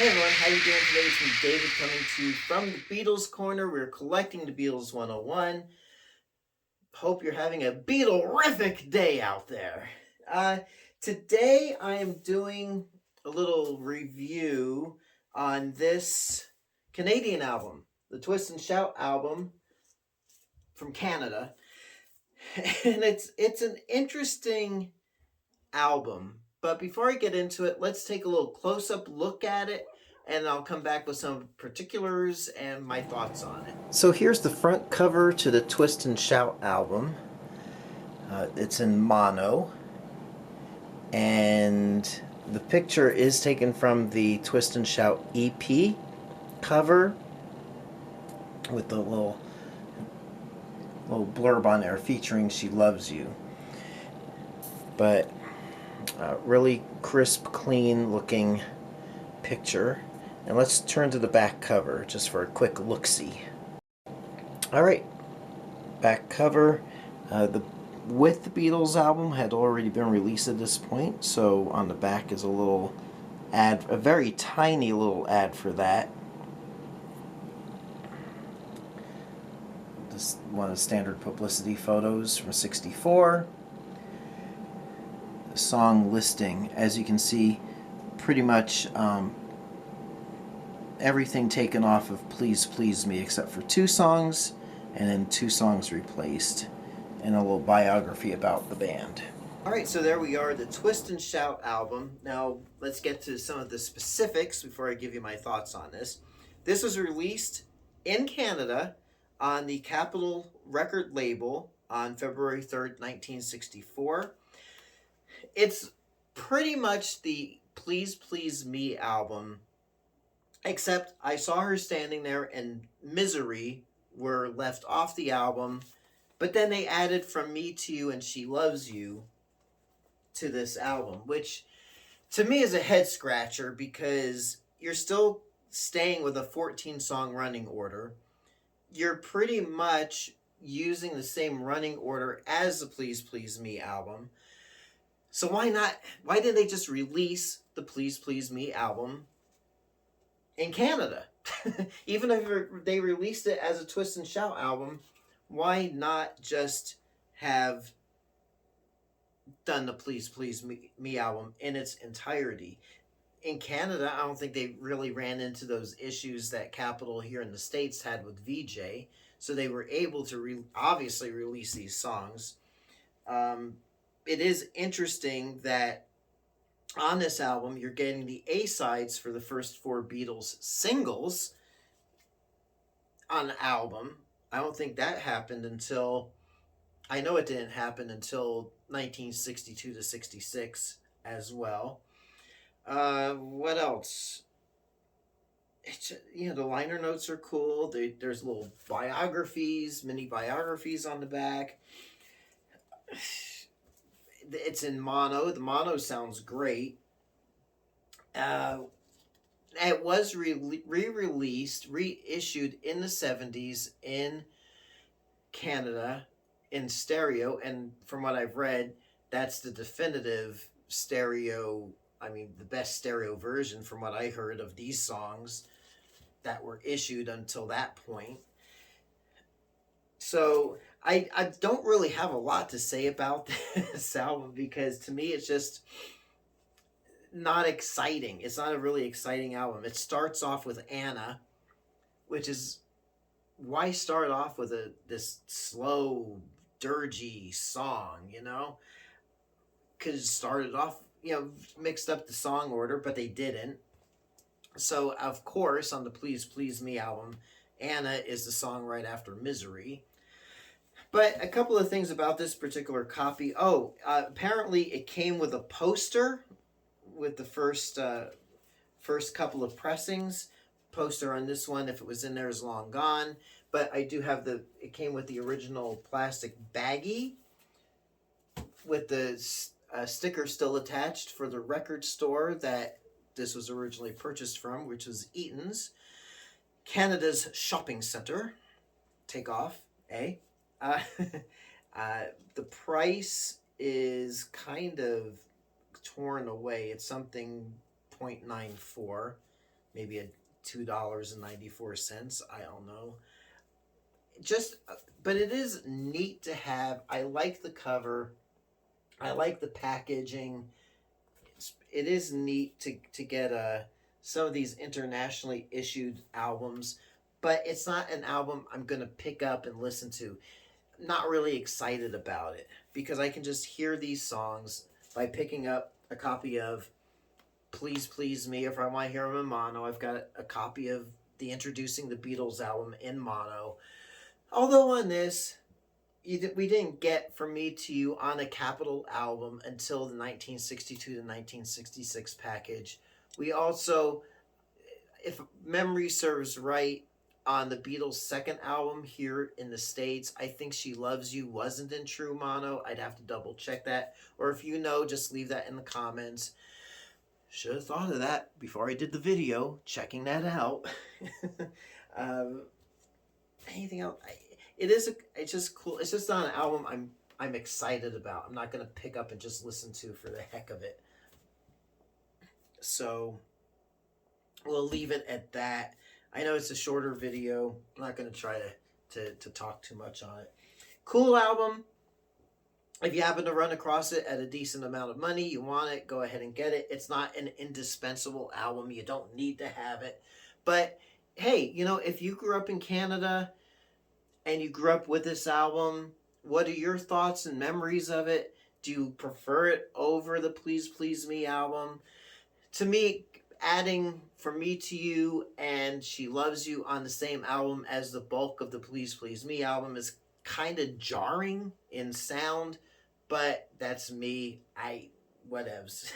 Hey everyone, how you doing today? It's me, David, coming to you from the Beatles Corner. We're collecting the Beatles 101. Hope you're having a Beatle-rific day out there. Uh, Today I am doing a little review on this Canadian album, the Twist and Shout album from Canada. And it's an interesting album. But before I get into it, let's take a little close-up look at it, and I'll come back with some particulars and my thoughts on it. So here's the front cover to the Twist and Shout album. It's in mono, and the picture is taken from the Twist and Shout EP cover with the little blurb on there featuring "She Loves You." But really crisp, clean looking picture. And let's turn to the back cover just for a quick look-see. Alright, back cover. The With the Beatles album had already been released at this point, so on the back is a little ad, a very tiny little ad for that. This one of the standard publicity photos from '64. The song listing, as you can see, pretty much everything taken off of Please Please Me except for 2 songs, and then 2 songs replaced, and a little biography about the band. Alright, so there we are, the Twist and Shout album. Now, let's get to some of the specifics before I give you my thoughts on this. This was released in Canada on the Capitol record label on February 3rd, 1964. It's pretty much the Please Please Me album, except I saw her standing there and Misery were left off the album, but then they added From Me to You and She Loves You to this album, which to me is a head scratcher because you're still staying with a 14-song running order. You're pretty much using the same running order as the Please Please Me album. So why didn't they just release the Please Please Me album in Canada? Even if they released it as a Twist and Shout album, why not just have done the Please Please Me album in its entirety? In Canada, I don't think they really ran into those issues that Capitol here in the States had with VJ, so they were able to obviously release these songs. It is interesting that on this album, you're getting the A-sides for the first 4 Beatles singles on the album. I don't think that happened until, I know it didn't happen until 1962 to 66 as well. What else? It's, the liner notes are cool. There's little biographies, mini biographies on the back. It's in mono. The mono sounds great. It was re-released, reissued in the 70s in Canada in stereo, and from what I've read, that's the definitive stereo, the best stereo version from what I heard of these songs that were issued until that point. So I don't really have a lot to say about this album because to me it's just not exciting. It's not a really exciting album. It starts off with Anna, which is, why start off with this slow, dirgy song, Could have started off, mixed up the song order, but they didn't. So, of course, on the Please Please Me album, Anna is the song right after Misery. But a couple of things about this particular copy. Apparently it came with a poster with the first couple of pressings. Poster on this one, if it was in there, is long gone. But I do have it came with the original plastic baggie with the sticker still attached for the record store that this was originally purchased from, which was Eaton's, Canada's shopping center. Take off, eh? The price is kind of torn away. It's something 0.94. maybe a $2.94. I don't know. Just, but it is neat to have. I like the cover. I like the packaging. It is neat to get some of these internationally issued albums, but it's not an album I'm going to pick up and listen to. Not really excited about it because I can just hear these songs by picking up a copy of Please Please Me. If I want to hear them in mono, I've got a copy of the Introducing the Beatles album in mono. Although on this, we didn't get From Me to You on a Capitol album until the 1962 to 1966 package. We also, if memory serves right, on the Beatles' second album here in the States, I think She Loves You wasn't in true mono. I'd have to double check that. Or if you know, just leave that in the comments. Should have thought of that before I did the video, checking that out. Anything else? It's just cool. It's just not an album I'm excited about. I'm not gonna pick up and just listen to for the heck of it. So we'll leave it at that. I know it's a shorter video. I'm not gonna try to talk too much on it. Cool album. If you happen to run across it at a decent amount of money, you want it, go ahead and get it. It's not an indispensable album. You don't need to have it. But hey, if you grew up in Canada and you grew up with this album, what are your thoughts and memories of it? Do you prefer it over the Please Please Me album? To me, adding From Me to You and She Loves You on the same album as the bulk of the Please Please Me album is kind of jarring in sound, but that's me. Whatevs.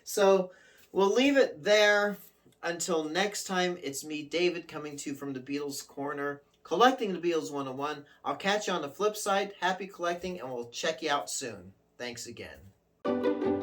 So we'll leave it there. Until next time, it's me, David, coming to you from the Beatles Corner, collecting the Beatles 101. I'll catch you on the flip side. Happy collecting, and we'll check you out soon. Thanks again.